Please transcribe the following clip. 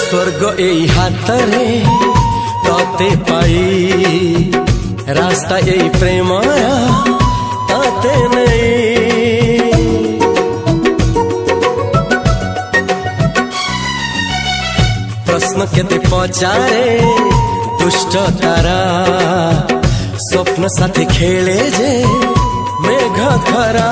स्वर्ग एई हातरे तते पाई रास्ता एई प्रेम ताते नहीं। प्रश्न केते पचारे दुष्ट तारा स्वप्न साथी खेले जे मेघ खरा।